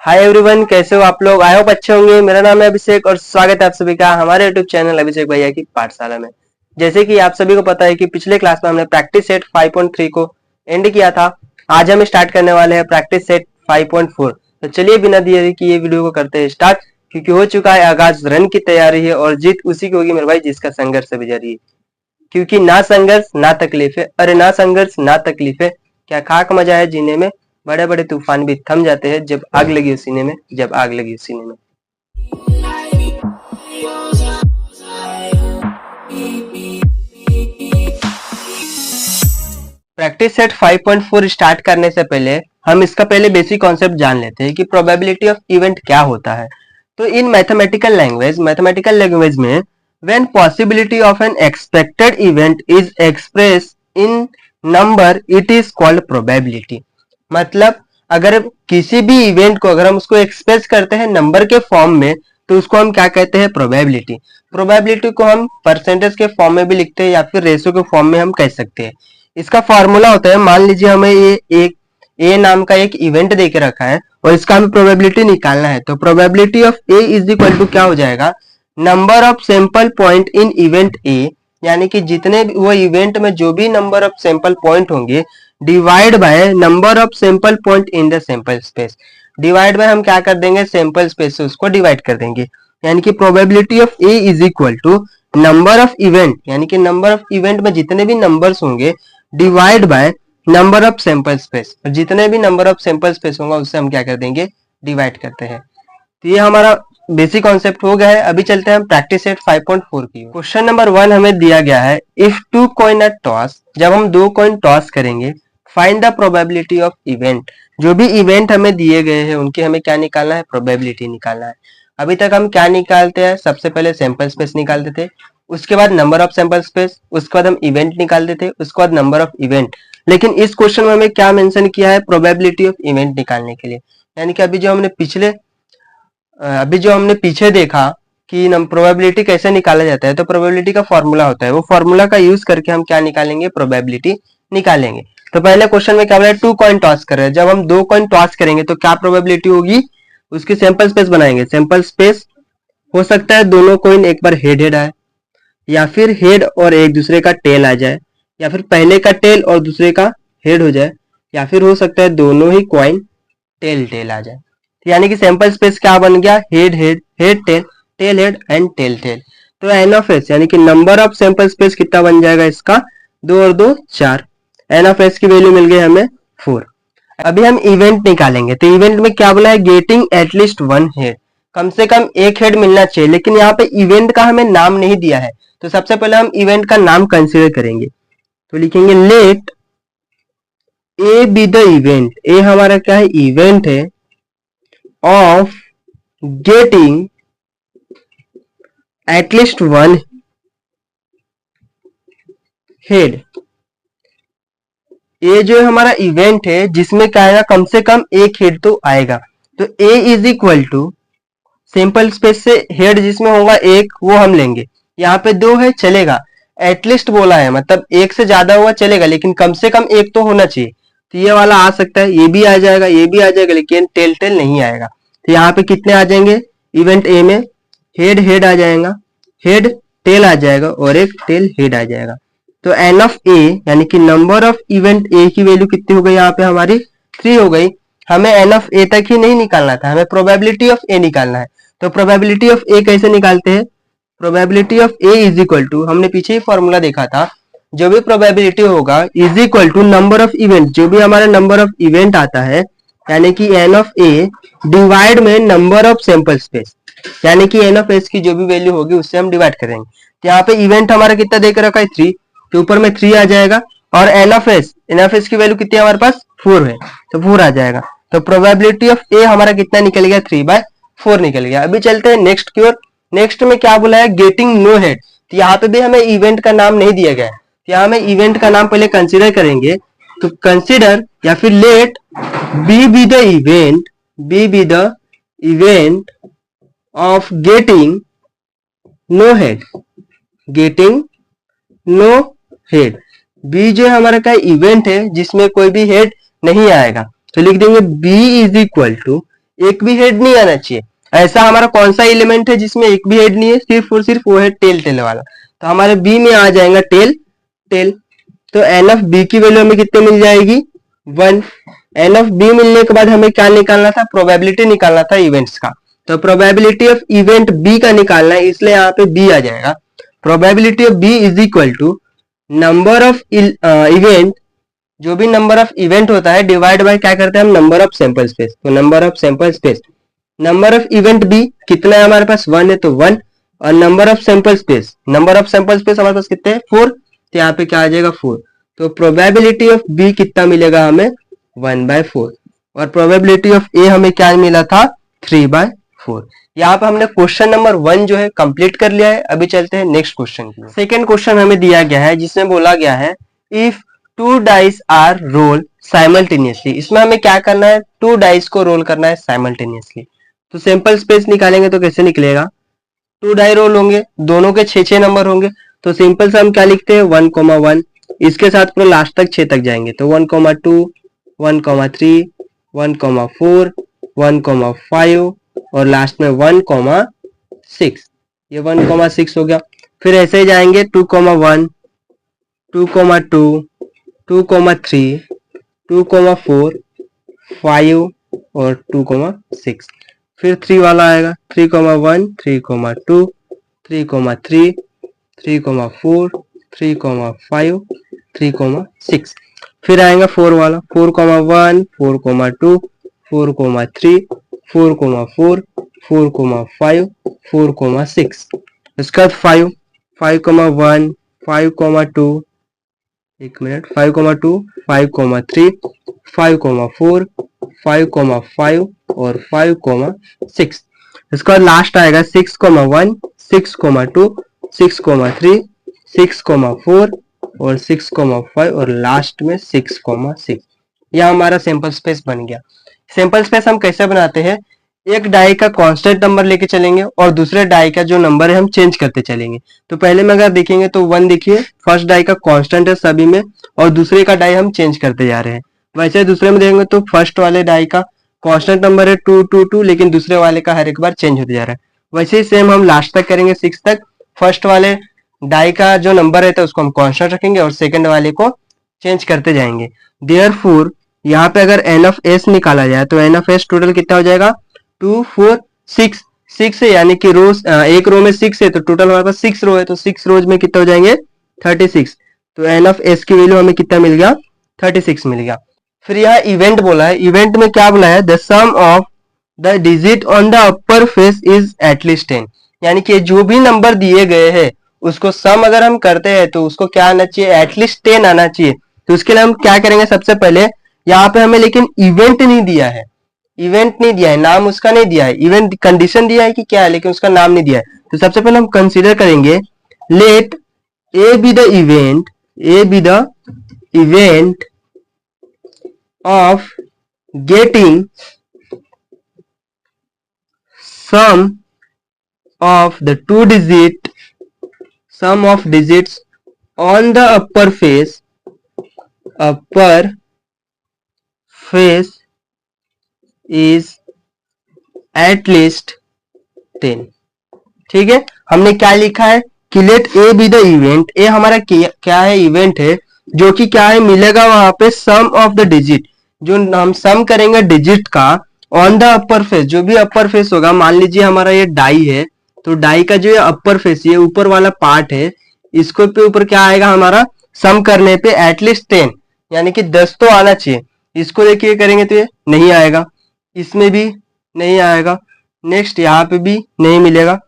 Hi everyone, कैसे हो आप लोग। आई होप अच्छे होंगे। मेरा नाम है अभिषेक और स्वागत है आप सभी का हमारे यूट्यूब चैनल अभिषेक भैया की पाठशाला में। जैसे कि आप सभी को पता है कि पिछले क्लास में हमने प्रैक्टिस सेट 5.3 को एंड किया था। आज हम स्टार्ट करने वाले हैं प्रैक्टिस सेट 5.4। तो चलिए बिना देरी किए वीडियो को करते हैं स्टार्ट, क्योंकि हो चुका है आगाज। रन की तैयारी है और जीत उसी की होगी मेरे भाई जिसका संघर्ष से जारी है। क्योंकि ना संघर्ष ना तकलीफ है, अरे ना संघर्ष ना तकलीफ है, क्या खाक मजा है जीने में। बड़े बड़े तूफान भी थम जाते हैं जब आग लगी उस सीने में, जब आग लगी उस सीने में। प्रैक्टिस सेट 5.4 स्टार्ट करने से पहले हम इसका पहले बेसिक कॉन्सेप्ट जान लेते हैं कि प्रोबेबिलिटी ऑफ इवेंट क्या होता है। तो इन मैथमेटिकल लैंग्वेज में when possibility of N expected event is express in number it is called probability. मतलब अगर किसी भी इवेंट को अगर हम उसको एक्सप्रेस करते हैं नंबर के फॉर्म में तो उसको हम क्या कहते हैं, प्रोबेबिलिटी। प्रोबेबिलिटी को हम परसेंटेज के फॉर्म में भी लिखते हैं या फिर रेशो के फॉर्म में हम कह सकते हैं। इसका फॉर्मूला होता है, मान लीजिए हमें ये एक ए नाम का एक इवेंट दे के रखा है और इसका हमें प्रोबेबिलिटी निकालना है। तो probability of A is equal to क्या हो जाएगा, number of sample point in event A, यानी कि जितने वो इवेंट में जो भी नंबर ऑफ सैंपल पॉइंट होंगे divide by number of sample point in the sample space. Divide by हम क्या कर देंगे, सैंपल स्पेस से उसको डिवाइड कर देंगे। यानी कि probability of A is equal to number of event, यानी कि नंबर ऑफ इवेंट में जितने भी नंबर्स होंगे divide by number of sample space, और जितने भी नंबर ऑफ सैंपल स्पेस होगा उससे हम क्या कर देंगे, डिवाइड करते हैं। तो ये हमारा बेसिक कॉन्सेप्ट हो गया है। अभी चलते हैं हम प्रैक्टिस सेट 5.4 की। क्वेश्चन नंबर 1 हमें दिया गया है, if two coin are toss, जब हम दो कॉइन टॉस करेंगे, find the probability of event. जो भी इवेंट हमें दिए गए हैं उनकी हमें क्या निकालना है, प्रोबेबिलिटी निकालना है। अभी तक हम क्या निकालते हैं, सबसे पहले सैंपल स्पेस निकालते थे, उसके बाद नंबर ऑफ सैंपल स्पेस, उसके बाद हम इवेंट निकालते थे, उसके बाद नंबर ऑफ इवेंट। लेकिन इस क्वेश्चन में हमें क्या मेंशन किया है, प्रोबेबिलिटी ऑफ इवेंट निकालने के लिए। यानी कि अभी जो हमने पीछे देखा कि प्रोबेबिलिटी कैसे निकाला जाता है, तो प्रोबेबिलिटी का फॉर्मूला होता है, वो फॉर्मूला का यूज करके हम क्या निकालेंगे, प्रोबेबिलिटी निकालेंगे। तो पहले क्वेश्चन में क्या बोला है, 2 कॉइन टॉस कर रहे हैं। जब हम 2 कॉइन टॉस करेंगे तो क्या प्रोबेबिलिटी होगी, उसकी सैंपल स्पेस बनाएंगे। सैंपल स्पेस हो सकता है दोनों कॉइन एक बार हेड हेड आए, या फिर हेड और एक दूसरे का टेल आ जाए, या फिर पहले का टेल और दूसरे का हेड हो जाए, या फिर हो सकता है दोनों ही कॉइन टेल टेल आ जाए। यानी कि सैंपल स्पेस क्या बन गया, head head, head tail, tail head and tail tail. तो एन ऑफ एस यानी कि नंबर ऑफ सैंपल स्पेस कितना बन जाएगा इसका, 2 और 2 4। एन ऑफ एस की वैल्यू मिल गई हमें 4। अभी हम इवेंट निकालेंगे। तो इवेंट में क्या बोला है, गेटिंग एटलीस्ट 1 हेड, कम से कम एक हेड मिलना चाहिए। लेकिन यहाँ पे इवेंट का हमें नाम नहीं दिया है, तो सबसे पहले हम इवेंट का नाम कंसीडर करेंगे। तो लिखेंगे let A B the event. A हमारा क्या है, इवेंट है of getting at least 1 head. A जो हमारा इवेंट है जिसमें क्या आएगा, कम से कम एक हेड तो आएगा। तो A is equal to sample space से हेड जिसमें होगा एक वो हम लेंगे। यहाँ पे 2 है चलेगा, एटलीस्ट बोला है मतलब एक से ज्यादा हुआ चलेगा, लेकिन कम से कम एक तो होना चाहिए। तो ये वाला आ सकता है, ये भी आ जाएगा, ये भी आ जाएगा, लेकिन टेल टेल नहीं आएगा। तो यहाँ पे कितने आ जाएंगे, इवेंट ए में हेड हेड आ जाएगा, हेड टेल आ जाएगा और एक टेल हेड आ जाएगा। तो एन ऑफ ए यानी कि नंबर ऑफ इवेंट ए की वैल्यू कितनी हो गई, यहाँ पे हमारी 3 हो गई। हमें एन ऑफ ए तक ही नहीं निकालना था, हमें प्रोबेबिलिटी ऑफ ए निकालना है। तो प्रोबेबिलिटी ऑफ ए कैसे निकालते हैं, probability of A is equal to, हमने पीछे ही फॉर्मूला देखा था, जो भी प्रोबेबिलिटी होगा is equal to number of event, जो भी हमारा नंबर ऑफ इवेंट आता है, यानी कि एन ऑफ ए डिवाइड में नंबर ऑफ सैंपल स्पेस, यानी कि एन ऑफ एस की जो भी वैल्यू होगी उससे हम डिवाइड करेंगे। तो यहाँ पे इवेंट हमारा कितना देकर रखा है, 3, तो ऊपर में 3 आ जाएगा, और एन ऑफ एस की वैल्यू कितनी है हमारे पास, 4 है, तो 4 आ जाएगा। तो प्रोबेबिलिटी ऑफ ए हमारा कितना निकल गया, 3/4 निकल गया। अभी चलते हैं नेक्स्ट की ओर। नेक्स्ट में क्या बोला है, गेटिंग नो हेड। तो यहाँ पे भी हमें इवेंट का नाम नहीं दिया गया है, तो यहाँ हमें इवेंट का नाम पहले कंसीडर करेंगे। तो कंसीडर या फिर let B be the event of getting no head, getting no head. B जो हमारा का इवेंट है जिसमें कोई भी हेड नहीं आएगा, तो लिख देंगे बी इज इक्वल टू एक भी हेड नहीं आना चाहिए। ऐसा हमारा कौन सा एलिमेंट है जिसमें एक भी हेड नहीं है, सिर्फ और सिर्फ वो है टेल टेल वाला। तो हमारे बी में आ जाएगा टेल टेल। तो एन ऑफ बी की वैल्यू हमें कितने मिल जाएगी, 1। एन ऑफ बी मिलने के बाद हमें क्या निकालना था, प्रोबेबिलिटी निकालना था इवेंट्स का। तो प्रोबेबिलिटी ऑफ इवेंट बी का निकालना है, इसलिए यहाँ पे बी आ जाएगा। Probability of B is equal to number of event, जो भी नंबर ऑफ इवेंट होता है डिवाइड बाय क्या करते हैं हम, नंबर ऑफ सैंपल स्पेस। तो number of sample space, number of event B कितना है हमारे पास, 1 है तो 1। और number of sample space, number of sample space हमारे पास कितने हैं, 4। तो यहाँ पे क्या आ जाएगा, 4। तो प्रोबेबिलिटी ऑफ बी कितना मिलेगा हमें, 1/4। और प्रोबेबिलिटी ऑफ ए हमें क्या मिला था, 3/4। यहाँ पे हमने क्वेश्चन नंबर 1 जो है कंप्लीट कर लिया है। अभी चलते हैं नेक्स्ट क्वेश्चन की। सेकेंड क्वेश्चन हमें दिया गया है जिसमें बोला गया है if 2 dice are roll simultaneously. इसमें हमें क्या करना है, 2 डाइस को रोल करना है साइमल्टेनियसली। तो सैंपल स्पेस निकालेंगे तो कैसे निकलेगा, 2 डाई रोल होंगे, दोनों के 6 नंबर होंगे। तो सिंपल से हम क्या लिखते हैं, 1,1। इसके साथ पूरा लास्ट तक 6 तक जाएंगे तो 1,2, 1,3, 1,4, 1,5 और लास्ट में 1,6। ये 1,6 हो गया। फिर ऐसे ही जाएंगे 2,1, 2,2, 2,3, 2,4, 5 और 2,6। फिर 3 वाला आएगा, 3,1, 3,2, 3,3, 3,4, 3,5, 3,6। फिर आएगा 4 वाला, 4,1, 4,2, 4,3, 4,4, 4,5, 4,6। इसके बाद 5, 5,1, 5,2, 5,2, 5,3, 5,4, 5,5 और 5,6। इसका बाद लास्ट आएगा 6,1, 6,2, 6,3, 6,4 और 6,5 और लास्ट में 6,6। यह हमारा सैंपल स्पेस बन गया। सैंपल स्पेस हम कैसे बनाते हैं, एक डाई का कांस्टेंट नंबर लेके चलेंगे और दूसरे डाई का जो नंबर है हम चेंज करते चलेंगे। तो पहले में अगर देखेंगे तो 1 देखिए, फर्स्ट डाई का कांस्टेंट है सभी में और दूसरे का डाई हम चेंज करते जा रहे हैं। वैसे दूसरे में देखेंगे तो फर्स्ट वाले डाई का कांस्टेंट नंबर है 2, 2, 2, लेकिन दूसरे वाले का हर एक बार चेंज होते जा रहा है। वैसे ही सेम हम लास्ट तक करेंगे 6 तक। फर्स्ट वाले डाई का जो नंबर रहता है उसको हम कांस्टेंट रखेंगे और सेकंड वाले को चेंज करते जाएंगे। देयरफॉर यहाँ पे अगर एन ऑफ एस निकाला जाए तो एन ऑफ एस टोटल कितना हो जाएगा, 2, 4, 6। 6 है यानी कि रोज एक रो में 6 है तो टोटल हमारे पास 6 रो है, तो 6 रोज में कितना हो जाएंगे, 36। तो एन ऑफ एस की वैल्यू हमें कितना मिल गया, 36 मिल गया। फिर यहाँ इवेंट बोला है, इवेंट में क्या बोला है, the sum of the digit on the upper face is at least 10। यानी कि जो भी नंबर दिए गए हैं उसको सम अगर हम करते हैं तो उसको क्या आना चाहिए, एटलीस्ट 10 आना चाहिए। तो उसके लिए हम क्या करेंगे, सबसे पहले यहाँ पे हमें लेकिन इवेंट नहीं दिया है, इवेंट नहीं दिया है, नाम उसका नहीं दिया है। इवेंट कंडीशन दिया है कि क्या है लेकिन उसका नाम नहीं दिया है। तो सबसे पहले हम कंसीडर करेंगे, let A B the event, A B the event of getting sum of the 2 digit, sum of digits on the upper face is at least 10। ठीक है, हमने क्या लिखा है कि let A B the event, A हमारा क्या है, इवेंट है जो कि क्या है, मिलेगा वहां पे सम ऑफ द डिजिट, जो हम सम करेंगे डिजिट का ऑन द अपर फेस, जो भी अपर फेस होगा। मान लीजिए हमारा ये डाई है तो डाई का जो ये अपर फेस, ये ऊपर वाला पार्ट है, इसको पे ऊपर क्या आएगा हमारा, सम करने पे एटलीस्ट 10 यानी कि 10 तो आना चाहिए। इसको देखिए करेंगे तो ये नहीं आएगा, इसमें भी नहीं आएगा, नेक्स्ट यहाँ पे भी नहीं मिलेगा,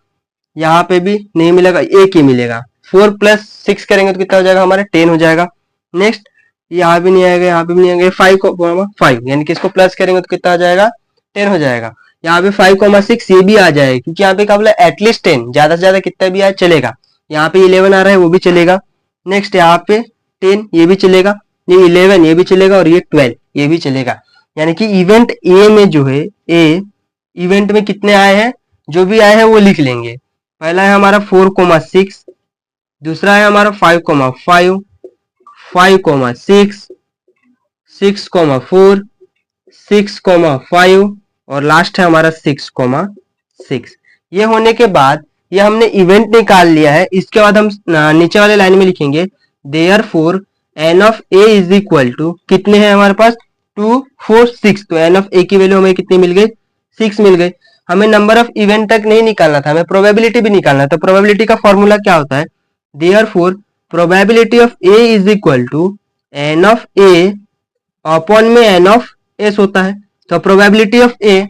यहाँ पे भी नहीं मिलेगा, एक ही मिलेगा। 4 + 6 करेंगे तो कितना हो जाएगा हमारा, 10 हो जाएगा। नेक्स्ट यहाँ भी नहीं आएगा, यहाँ पे भी नहीं आएगा, 5 यानी कि इसको प्लस करेंगे तो कितना आ जाएगा, 10 हो जाएगा। यहाँ पे 5,6 ये भी आ जाएगा क्योंकि यहाँ पे क्या बोला, एटलीस्ट 10, ज्यादा से ज्यादा कितना भी आए चलेगा। यहाँ पे 11 आ रहा है वो भी चलेगा। नेक्स्ट यहाँ पे 10 ये भी चलेगा, ये 11 ये भी चलेगा और ये 12 ये भी चलेगा। यानी कि इवेंट ए में जो है, ए इवेंट में कितने आए हैं, जो भी आए हैं वो लिख लेंगे। पहला है हमारा 4,6, दूसरा है हमारा 5,5, 5,6, 6,4, 6,5 और लास्ट है हमारा 6,6। ये होने के बाद ये हमने इवेंट निकाल लिया है। इसके बाद हम नीचे वाले लाइन में लिखेंगे therefore n of a is equal to, कितने हैं हमारे पास 2 4 6, तो n ऑफ a की वैल्यू हमें कितनी मिल गई 6 मिल गई। हमें नंबर ऑफ इवेंट तक नहीं निकालना था, हमें प्रोबेबिलिटी भी निकालना है। तो प्रोबेबिलिटी का फॉर्मूला क्या होता है, therefore probability of a is equal to n of a upon में n ऑफ s होता है। तो प्रोबेबिलिटी ऑफ a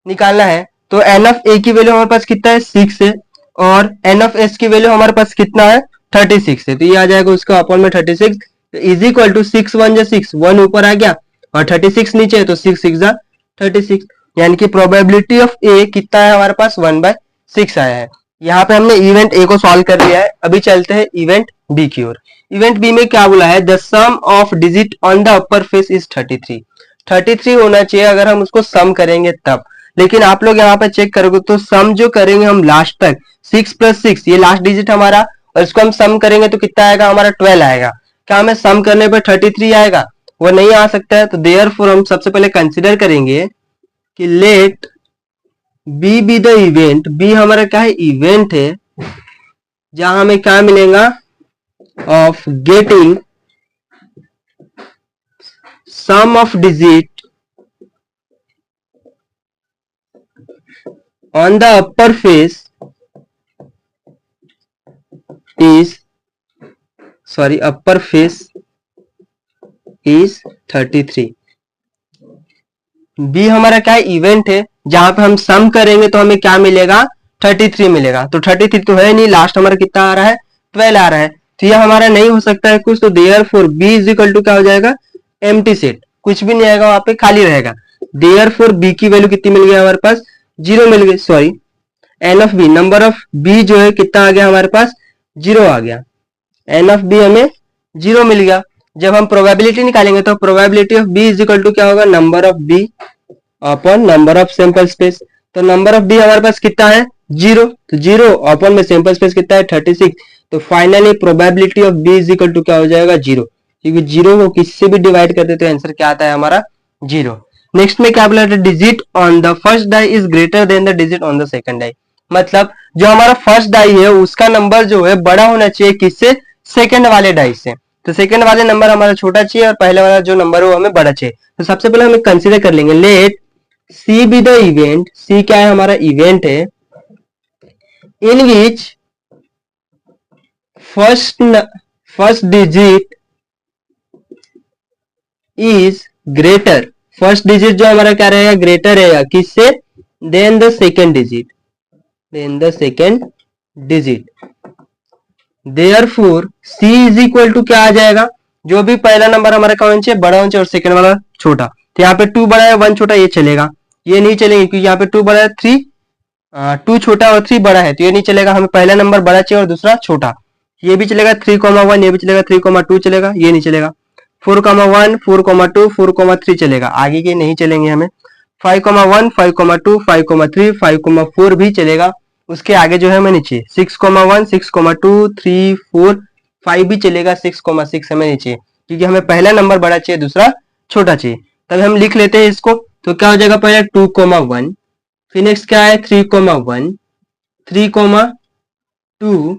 निकालना है, तो n ऑफ a की वैल्यू हमारे पास कितना है 6 है, और n ऑफ s की वैल्यू हमारे पास कितना है 36 है। तो ये आ जाएगा उसका अपॉन में 36 इज इक्वल टू 6 1 जा 6, 1 ऊपर आ गया और 36 नीचे है, तो 6 6 जा 36, यानी कि प्रोबेबिलिटी ऑफ a कितना है हमारे पास 1/6 आया है। यहाँ पे हमने इवेंट a को सॉल्व कर लिया है। अभी चलते हैं इवेंट b की ओर। इवेंट b में क्या बोला है, the sum of digit on the upper face is 33। 33 होना चाहिए अगर हम उसको सम करेंगे तब, लेकिन आप लोग यहाँ पे चेक करोगे तो सम जो करेंगे हम लास्ट तक 6 + 6 ये लास्ट डिजिट हमारा, और इसको हम सम करेंगे तो कितना आएगा हमारा 12 आएगा। क्या हमें सम करने पर 33 आएगा, वो नहीं आ सकता है। तो देयरफॉर हम सबसे पहले कंसिडर करेंगे कि let B be the event, B हमारा क्या है इवेंट है, जहां हमें क्या मिलेगा of getting sum of digit on the upper face is upper face is 33। B हमारा क्या इवेंट है, जहां पे हम सम करेंगे तो हमें क्या मिलेगा 33 मिलेगा। तो 33 तो है नहीं, लास्ट हमारा कितना आ रहा है 12 आ रहा है, तो यह हमारा नहीं हो सकता है कुछ। तो therefore B is equal to क्या हो जाएगा एम्प्टी सेट, कुछ भी नहीं आएगा वहां पे, खाली रहेगा। देयरफॉर बी की वैल्यू कितनी मिल गई हमारे पास 0 मिल गई, sorry n of B, number of B जो है कितना आ गया हमारे पास 0 आ गया, एन ऑफ बी हमें 0 मिल गया। जब हम प्रोबेबिलिटी निकालेंगे तो probability of B is equal to क्या होगा number of B upon number of sample space. तो नंबर ऑफ बी हमारे पास कितना है 0, तो 0 अपॉन में सैंपल स्पेस कितना है 36। तो finally probability of B is equal to क्या हो जाएगा 0, क्योंकि 0 को किसी से भी डिवाइड करते तो आंसर क्या आता है हमारा 0। नेक्स्ट में क्या बोला, digit on the first die is greater than the digit on the second die. मतलब जो हमारा फर्स्ट डाई है उसका नंबर जो है बड़ा होना चाहिए किससे, सेकंड वाले डाई से। तो सेकंड वाले नंबर हमारा छोटा चाहिए और पहले वाला जो नंबर है वो हमें बड़ा चाहिए। तो सबसे पहले हमें कंसीडर कर लेंगे let C be the event, C क्या है हमारा इवेंट है, in which first digit is greater, first digit जो हमारा क्या रहेगा ग्रेटर रहेगा किससे than the second digit, than the second digit. Therefore c is equal to क्या आ जाएगा, जो भी पहला नंबर हमारा कौन चाहिए बड़ा होना चाहिए और सेकंड वाला छोटा। तो यहाँ पे 2 बड़ा है 1 छोटा, ये चलेगा, ये नहीं चलेगा क्योंकि यहाँ पे 2 बड़ा है 2 छोटा और 3 बड़ा है, तो ये नहीं चलेगा। हमें पहला नंबर बड़ा चाहिए और दूसरा छोटा, ये भी चलेगा 3,1, ये भी चलेगा 3,2 चलेगा, ये नहीं चलेगा। 4,1 4,2 4,3 चलेगा, आगे के नहीं चलेंगे हमें। 5,1 5,2 5,3 5,4 भी चलेगा, उसके आगे जो है हमें नीचे 6,1 6,2 3 4 5 भी चलेगा, 6,6 हमें नीचे, क्योंकि हमें पहला नंबर बड़ा चाहिए दूसरा छोटा चाहिए। तब हम लिख लेते हैं इसको, तो क्या हो जाएगा पहले 2,1, फिर नेक्स्ट क्या है 3,1 3,2,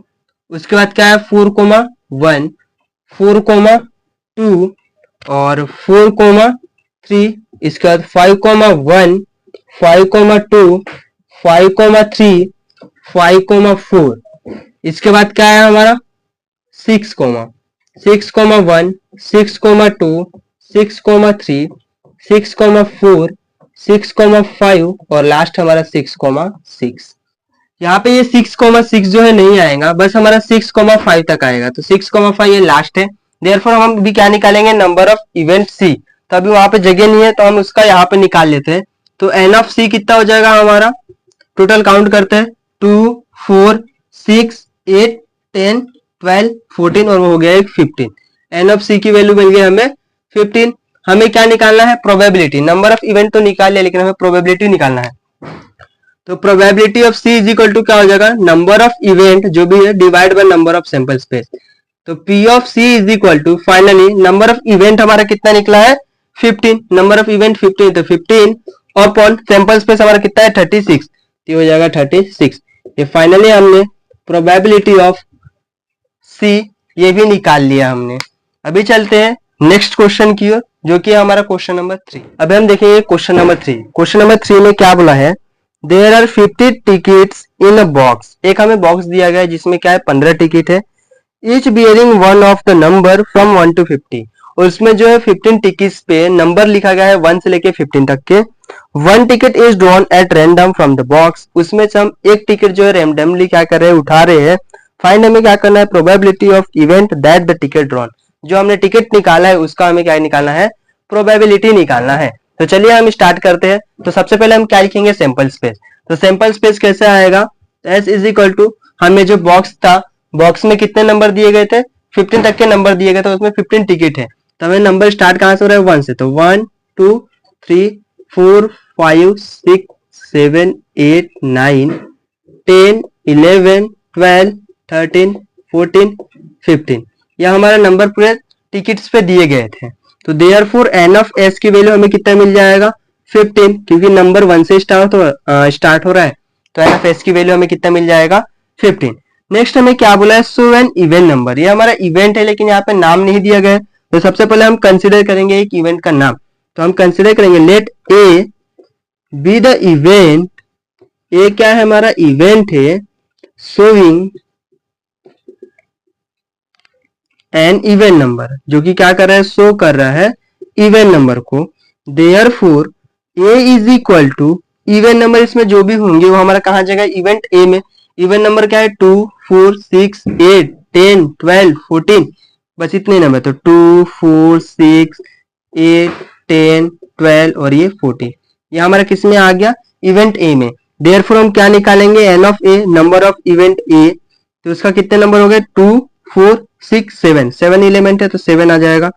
उसके बाद क्या है 4,1 4,2 और 4,3, इसके बाद 5,1 5,2 5,3 5,4, इसके बाद क्या है हमारा 6,1 6,2 6,3 6,4 6,5 और लास्ट हमारा 6,6। यहाँ पे ये 6,6 जो है नहीं आएगा, बस हमारा 6,5 तक आएगा, तो 6,5 ये लास्ट है। देयरफॉर हम भी क्या निकालेंगे नंबर ऑफ इवेंट सी, तो अभी वहां पे जगह नहीं है तो हम उसका यहाँ पे निकाल लेते हैं। तो एन ऑफ सी कितना हो जाएगा हमारा, टोटल काउंट करते हैं 2 4 6 8 10 12 14 और वो हो गया एक 15। एन ऑफ सी की वैल्यू मिल गई हमें 15। हमें क्या निकालना है प्रोबेबिलिटी, नंबर ऑफ इवेंट तो निकाल लिया लेकिन हमें प्रोबेबिलिटी निकालना है। तो probability of C is equal to क्या हो जाएगा नंबर ऑफ इवेंट जो भी है divide by number of sample space. तो P of C is equal to finally number of event हमारा कितना निकला है 15, नंबर ऑफ इवेंट 15, तो 15 अपॉन सैंपल स्पेस हमारा कितना है 36, तो हो जाएगा 36। ये फाइनली हमने प्रोबेबिलिटी ऑफ सी ये भी निकाल लिया हमने। अभी चलते हैं नेक्स्ट क्वेश्चन की ओर, जो कि हमारा क्वेश्चन नंबर 3। अभी हम देखेंगे क्वेश्चन नंबर 3। क्वेश्चन नंबर 3 में क्या बोला है, there are 50 tickets in a box. एक हमें बॉक्स दिया गया है जिसमें क्या है 15 टिकट है, each bearing one of the number from 1 to 50। और उसमें जो है 15 टिकट्स पे नंबर लिखा गया है 1 से लेके 15 तक के। One ticket is drawn at random from the box. उसमें से हम एक टिकट जो है रैंडमली क्या कर रहे हैं, उठा रहे हैं। फाइंड हमें क्या करना है, probability of event that the ticket drawn. जो हमने टिकट निकाला है उसका हमें क्या निकालना है, प्रोबेबिलिटी निकालना है। तो चलिए हम स्टार्ट करते हैं। तो सबसे पहले हम क्या लिखेंगे, सैंपल स्पेस। तो सैंपल स्पेस कैसे आएगा, एस इज इक्वल टू, हमें जो बॉक्स था, बॉक्स में कितने नंबर दिए गए थे, 15 तक के नंबर दिए गए थे, उसमें 15 टिकट है। तो हमें नंबर स्टार्ट कहां से हो रहा है, 1 से। तो 1 2 3 4 5 6 7 8 9 10 11 12 13 14 15, यह हमारा नंबर पूरे टिकट्स पे दिए गए थे। तो देयरफॉर एन ऑफ एस की वैल्यू हमें कितना मिल जाएगा, 15, क्योंकि नंबर 1 से स्टार्ट हो रहा है। तो एन ऑफ एस की वैल्यू हमें कितना मिल जाएगा, 15। नेक्स्ट हमें क्या बोला है, सो एन इवेंट नंबर। ये हमारा इवेंट है लेकिन यहाँ पे नाम नहीं दिया गया है। तो सबसे पहले हम कंसिडर करेंगे एक इवेंट का नाम। तो हम कंसिडर करेंगे let A B the event. A क्या है, हमारा इवेंट है शोइंग एन इवेंट नंबर, जो कि क्या कर रहा है, शो कर रहा है इवेंट नंबर को। Therefore A is equal to, event number इसमें जो भी होंगे वो हमारा कहाँ जाएगा, इवेंट ए में। इवेंट नंबर क्या है, 2 4 6 8 10 12 14, बस इतने नंबर। तो 2 4 6 8 10 12 और ये 14, ये हमारा किस में आ गया, इवेंट ए में। देयरफॉर हम क्या निकालेंगे, n of A, number of event A. तो उसका कितने नंबर हो गए, 2 4 6 7, 7 एलिमेंट है तो 7 आ जाएगा।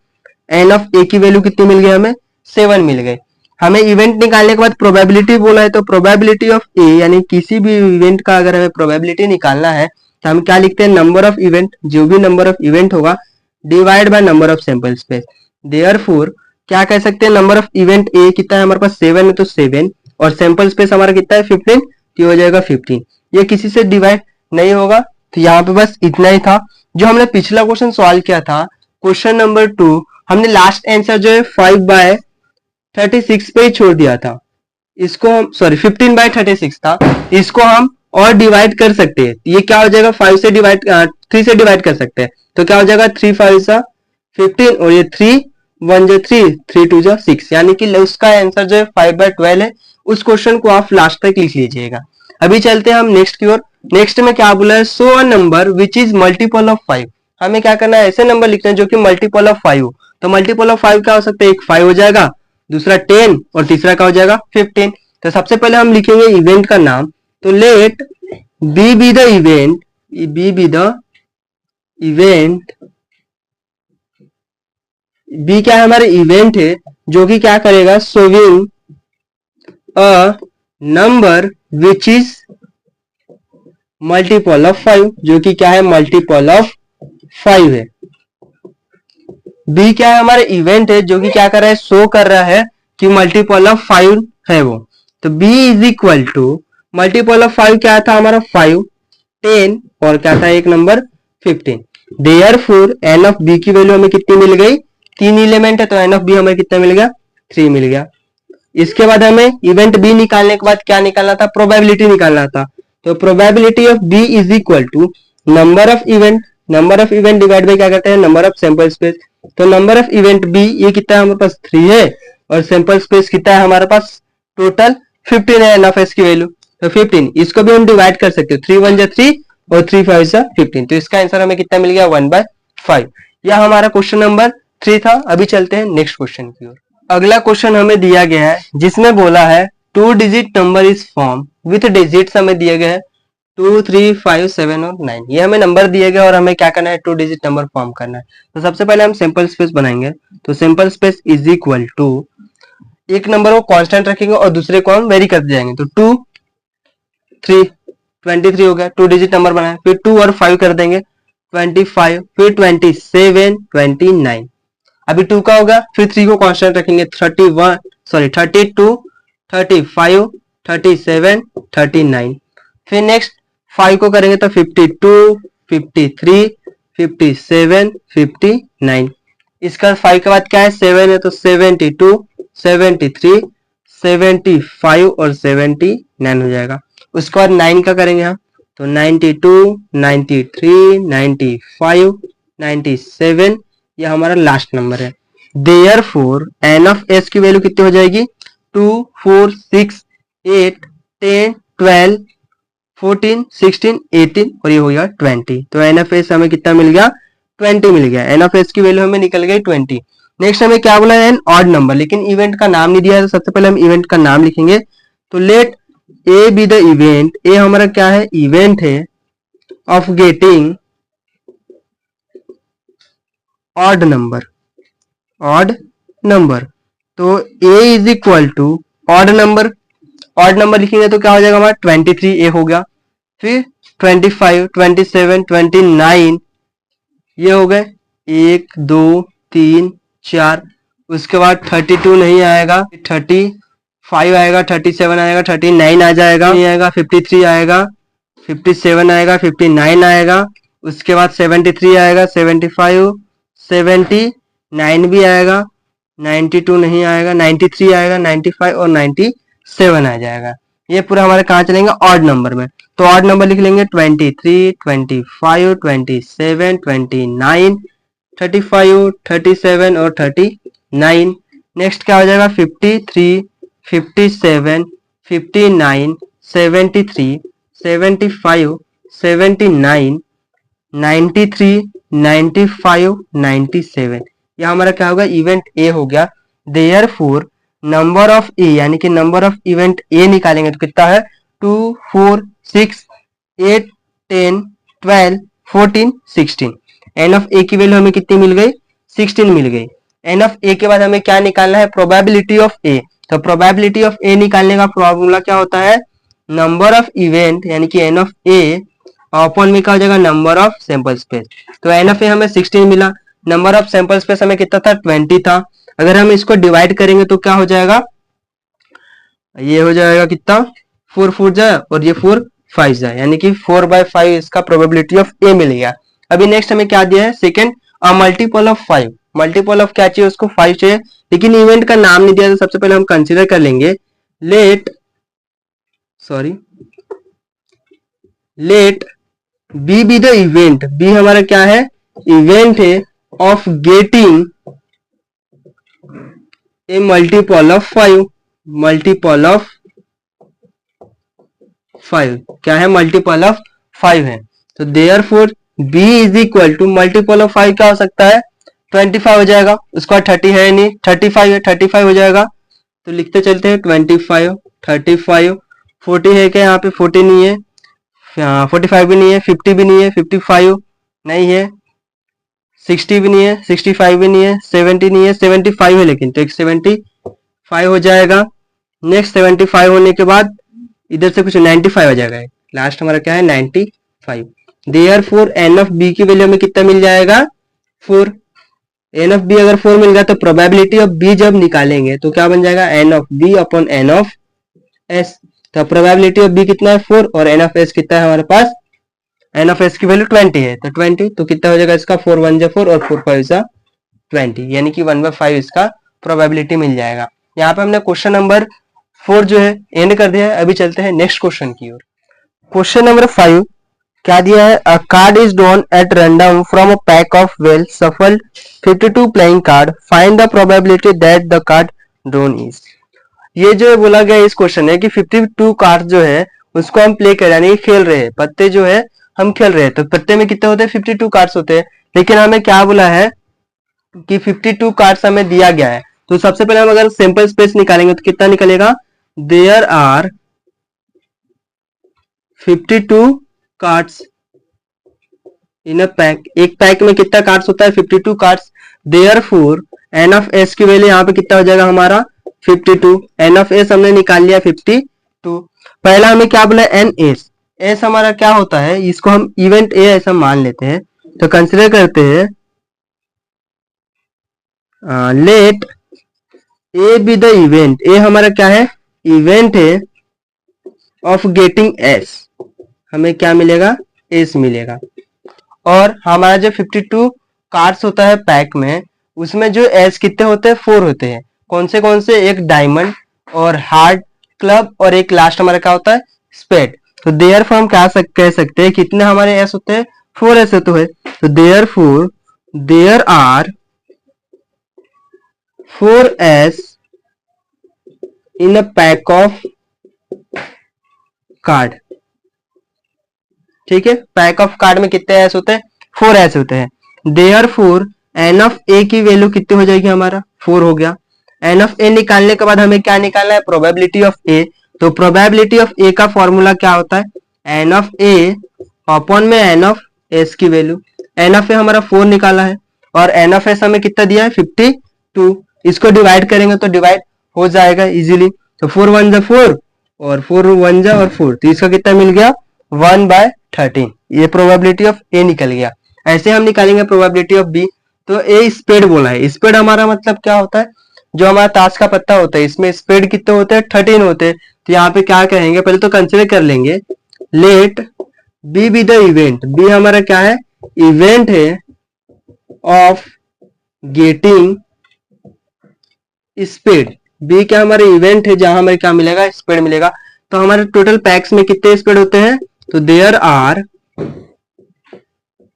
एन ऑफ ए की वैल्यू कितनी मिल गई हमें, 7 मिल गई। हमें इवेंट निकालने के बाद प्रोबेबिलिटी बोला है, तो प्रोबेबिलिटी ऑफ ए यानी किसी भी इवेंट का अगर हमें प्रोबेबिलिटी निकालना है तो हम क्या लिखते हैं, नंबर ऑफ इवेंट, जो भी नंबर ऑफ इवेंट होगा divide by number of sample space. Therefore क्या कह सकते हैं, नंबर ऑफ इवेंट ए कितना है हमारे पास, 7 है, तो 7, और सैंपल स्पेस हमारा कितना है 15, तो हो जाएगा 15। ये किसी से डिवाइड नहीं होगा। तो यहाँ पे बस इतना ही था। जो हमने पिछला क्वेश्चन सॉल्व किया था, क्वेश्चन नंबर 2, हमने लास्ट आंसर जो है 5/36 पे ही छोड़ दिया था। इसको हम 15/36 था, इसको हम और डिवाइड कर सकते हैं। ये क्या हो जाएगा, 3 से डिवाइड कर सकते हैं। तो क्या हो जाएगा, 3 5 15, और ये 3 1 जो 3 3 2 जो 6, यानी कि उसका आंसर जो है 5/12 है। उस क्वेश्चन को आप लास्ट तक लिख लीजिएगा। अभी चलते हैं हम नेक्स्ट की ओर। नेक्स्ट में क्या बोला है, so a number which is multiple of 5। हमें क्या करना है, ऐसे नंबर लिखना है जो कि मल्टीपल ऑफ 5 हो। तो मल्टीपल ऑफ 5 क्या हो सकता है, एक 5 हो जाएगा, दूसरा 10 और तीसरा क्या हो जाएगा 15। तो सबसे पहले हम लिखेंगे इवेंट का नाम। तो let B be the event, B be the event, B क्या है, हमारे इवेंट है जो कि क्या करेगा, showing a number which is multiple of 5, जो कि क्या है, मल्टीपल ऑफ 5 है। बी क्या है, हमारे इवेंट है जो कि क्या कर रहा है, शो कर रहा है कि मल्टीपल ऑफ 5 है वो। तो b is equal to, multiple of 5 क्या था हमारा, 5 10 और क्या था एक number 15। Therefore N of B की वैल्यू हमें कितनी मिल गई, 3 एलिमेंट है तो एन ऑफ बी हमें कितना मिल गया, 3 मिल गया। इसके बाद हमें इवेंट बी निकालने के बाद क्या निकालना था, प्रोबेबिलिटी निकालना था। तो probability of B is equal to number of event, number of event divide by क्या करते हैं, नंबर ऑफ सैंपल स्पेस। तो नंबर ऑफ इवेंट बी ये कितना है हमारे पास, 3 है, और सैंपल स्पेस कितना है हमारे पास, टोटल 15 है एन ऑफ एस की वैल्यू। तो 15, इसको भी हम डिवाइड कर सकते हो, 3 1 जा 3 और 3 5 जा 15। तो इसका आंसर हमें कितना मिल गया, 1/5। यह हमारा क्वेश्चन नंबर 3 था। अभी चलते हैं नेक्स्ट क्वेश्चन की ओर। अगला क्वेश्चन हमें दिया गया है जिसमें बोला है 2 digit number is form with digits हमें दिए गए हैं 2 3 5 7 और 9। ये हमें नंबर दिए गए और हमें क्या करना है, 2 डिजिट नंबर फॉर्म करना है। तो सबसे पहले हम सिंपल स्पेस बनाएंगे। तो simple space is equal to, एक नंबर को कांस्टेंट रखेंगे और दूसरे को हम वेरी करते जाएंगे। तो 2 3 23 हो गया, 2 डिजिट नंबर बनाए। फिर 2 और 5 कर देंगे 25, फिर 27 29। अभी 2 का होगा, फिर 3 को कांस्टेंट रखेंगे 32 35, 37, 39। फिर नेक्स्ट 5 को करेंगे तो 52, 53, 57, 59। इसका 5 के बाद क्या है, 7 है तो 72, 73, 75 और 79 हो जाएगा। उसके बाद 9 का करेंगे हम तो 92, 93, 95, 97, ये हमारा लास्ट नंबर है। देयरफॉर एन ऑफ एस की वैल्यू कितनी हो जाएगी, 2, 4, 6, 8, 10, 12, 14, 16, 18 और ये हो गया 20। तो एन ऑफ एस हमें कितना मिल गया, 20 मिल गया। एन ऑफ एस की वैल्यू हमें निकल गई 20। नेक्स्ट हमें क्या बोला है, एन ऑड नंबर, लेकिन इवेंट का नाम नहीं दिया है, तो सबसे पहले हम इवेंट का नाम लिखेंगे। तो let A B the event, A हमारा क्या है, इवेंट है of getting odd number, odd number. तो A is equal to odd number, odd number लिखेंगे तो क्या हो जाएगा हमारा 23 ए हो गया। फिर 25, 27, 29 ये हो गए, 1, 2, 3, 4। उसके बाद 32 नहीं आएगा, 35 आएगा, 37 आएगा, 39 आ जाएगा, नहीं आएगा, 53 आएगा, 57 आएगा, 59 आएगा। उसके बाद 73 आएगा, 75, 79 भी आएगा, 92 नहीं आएगा, 93 आएगा, 95 और 97 आ जाएगा। ये पूरा हमारे कहाँ चलेंगे, ऑड नंबर में। तो ऑड नंबर लिख लेंगे 23, 25, 27, 29, 35, 37 और 39। नेक्स्ट क्या हो जाएगा, 53, 57, 59, 73, 75, 79, 93, 95, 97। यह हमारा क्या होगा, इवेंट ए हो गया। देयरफॉर नंबर ऑफ ए, यानी कि नंबर ऑफ इवेंट ए निकालेंगे तो कितना है, 2, 4, 6, 8, 10, 12, 14, 16। एन ऑफ ए की वैल्यू हमें कितनी मिल गई, 16 मिल गई। एन ऑफ ए के बाद हमें क्या निकालना है, प्रोबेबिलिटी ऑफ ए। तो प्रोबेबिलिटी ऑफ ए निकालने का फॉर्मूला क्या होता है, नंबर ऑफ इवेंट यानी कि एन ऑफ ए अपॉन में क्या हो जाएगा, नंबर ऑफ सैंपल स्पेस। तो एन ऑफ ए हमें 16 मिला, नंबर ऑफ सैंपल स्पेस हमें कितना था, 20 था। अगर हम इसको डिवाइड करेंगे तो क्या हो जाएगा, ये हो जाएगा कितना, 4 4 जाए और ये 4 5 जाए, यानी कि 4/5 इसका प्रोबेबिलिटी ऑफ ए मिल गया। अभी नेक्स्ट हमें क्या दिया है, second a multiple of 5। Multiple of क्या चाहिए, उसको 5 चाहिए, लेकिन इवेंट का नाम नहीं दिया। तो सबसे पहले हम कंसीडर कर लेंगे, let B be the event. B हमारा क्या है, इवेंट है of getting a multiple of 5। Multiple of 5 क्या है, मल्टीपल ऑफ 5 है। तो therefore b is equal to multiple of 5 क्या हो सकता है, 25 हो जाएगा। उसके बाद 30 है नहीं, 35 है, 35 हो जाएगा। तो लिखते चलते हैं 25, 35, 40 है क्या, यहाँ पे 40 नहीं है, 45 भी नहीं है, 50 भी नहीं है, 55 नहीं है, 60 भी नहीं है, 65 भी नहीं है, 70 नहीं है, 75 है लेकिन, तो एक 75 हो जाएगा। नेक्स्ट 75 होने के बाद इधर से कुछ 95 हो जाएगा, लास्ट हमारा क्या है, 95। देयरफॉर एन ऑफ बी की वैल्यू हमें कितना मिल जाएगा, 4। एन ऑफ बी अगर 4 मिल गया तो प्रोबेबिलिटी ऑफ बी जब निकालेंगे तो क्या बन जाएगा, N of B upon N of S. तो प्रोबेबिलिटी ऑफ बी कितना है, 4, और एन ऑफ एस कितना है हमारे पास, एन ऑफ एस की वैल्यू 20 है, तो 20 तो कितना हो जाएगा इसका, 4 1 जा 4 और 4 5 जा 20, यानी कि 1/5 इसका प्रोबेबिलिटी मिल जाएगा। यहाँ पे हमने क्वेश्चन नंबर 4 जो है एंड कर दिया है। अभी चलते हैं नेक्स्ट क्वेश्चन की ओर। क्वेश्चन नंबर 5 क्या दिया है, अ card is drawn at random from a pack of well shuffled 52 playing card, find the probability that the card drawn is. ये जो है बोला गया इस क्वेश्चन है कि 52 कार्ड जो है उसको हम प्ले कर रहे हैं, यानी खेल रहे हैं, पत्ते जो है हम खेल रहे हैं। तो पत्ते में कितने होते हैं, 52 कार्ड्स होते हैं, लेकिन हमें क्या बोला है कि 52 कार्ड्स हमें दिया गया है। तो सबसे पहले हम अगर सैंपल स्पेस निकालेंगे तो कितना निकलेगा, there are 52 cards in a pack. एक पैक में कितना कार्ड्स होता है, 52 cards. Therefore N of S की वैल्यू यहाँ पे कितना हो जाएगा हमारा, 52। एन ऑफ एस हमने निकाल लिया 52। पहला हमें क्या बोला, एन एस। एस हमारा क्या होता है, इसको हम इवेंट ए ऐसा मान लेते हैं। तो कंसिडर करते हैं, let A B the event. A हमारा क्या है, इवेंट है ऑफ गेटिंग एस, हमें क्या मिलेगा, एस मिलेगा। और हमारा जो 52 कार्ड्स होता है पैक में, उसमें जो एस कितने होते हैं, 4 होते हैं। कौन से, एक डायमंड और हार्ट क्लब और एक लास्ट हमारा क्या होता है, स्पेड। तो देयरफॉर हम क्या कह सकते हैं, कितने हमारे एस होते हैं, 4 एस होते हैं। तो therefore there are 4 ace in a pack of card. ठीक है, पैक ऑफ कार्ड में कितने एस होते हैं, 4 एस होते हैं। देयरफॉर एन ऑफ ए की वैल्यू कितनी हो जाएगी, हमारा 4 हो गया। एन ऑफ ए निकालने के बाद हमें क्या निकालना है, प्रोबेबिलिटी ऑफ ए। तो प्रोबेबिलिटी ऑफ ए का फॉर्मूला क्या होता है, एन ऑफ ए अपॉन में एन ऑफ एस की वैल्यू। एन ऑफ ए हमारा 4 निकाला है और एन ऑफ एस हमें कितना दिया है, 52। इसको डिवाइड करेंगे तो डिवाइड हो जाएगा इजीली। तो 4 1 जा 4 और 4 1 जा और 4, तो इसका कितना मिल गया, 1/13। ये प्रोबेबिलिटी ऑफ ए निकल गया। ऐसे हम निकालेंगे प्रोबेबिलिटी ऑफ बी। तो ए स्पेड बोला है, स्पेड हमारा मतलब क्या होता है, जो हमारा ताश का पत्ता होता है, इसमें स्पेड कितने होते हैं, 13 होते हैं। तो यहाँ पे क्या कहेंगे, पहले तो कंसिडर कर लेंगे, let B be the event. B हमारा क्या है, इवेंट है ऑफ गेटिंग स्पीड। बी क्या हमारे इवेंट है जहां हमें क्या मिलेगा, स्पीड मिलेगा। तो हमारे टोटल पैक्स में कितने स्पीड होते हैं, तो there are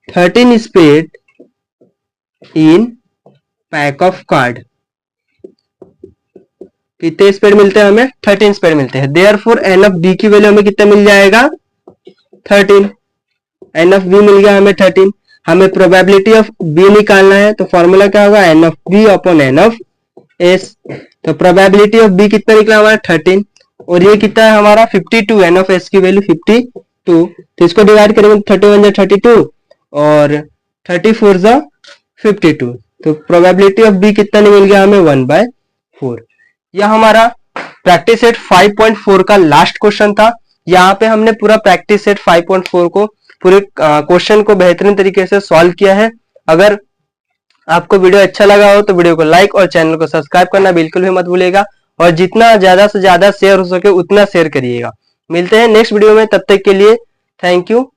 13 spade in pack of card. कितने स्पीड मिलते हैं हमें, 13 स्पीड मिलते हैं। देयरफॉर एन ऑफ बी की वैल्यू हमें कितना मिल जाएगा, 13। एन ऑफ बी मिल गया हमें 13। हमें प्रोबेबिलिटी ऑफ बी निकालना है, तो फॉर्मूला क्या होगा, N of B upon N of S. तो प्रोबेबिलिटी ऑफ बी कितना निकला हमारा, 13। और ये कितना है हमारा, 52। एन ऑफ एस की वैल्यू 52। तो इसको डिवाइड करेंगे, 31 जा 32 और 34 जा 52। तो प्रोबेबिलिटी ऑफ बी कितना मिल गया हमें, 1/4। यह हमारा प्रैक्टिस सेट 5.4 का लास्ट क्वेश्चन था। यहाँ पे हमने पूरा प्रैक्टिस सेट 5.4 को, पूरे क्वेश्चन को बेहतरीन तरीके से सॉल्व किया है। अगर आपको वीडियो अच्छा लगा हो तो वीडियो को लाइक और चैनल को सब्सक्राइब करना बिल्कुल भी मत भूलिएगा, और जितना ज्यादा से ज्यादा शेयर हो सके उतना शेयर करिएगा। मिलते हैं नेक्स्ट वीडियो में, तब तक के लिए थैंक यू।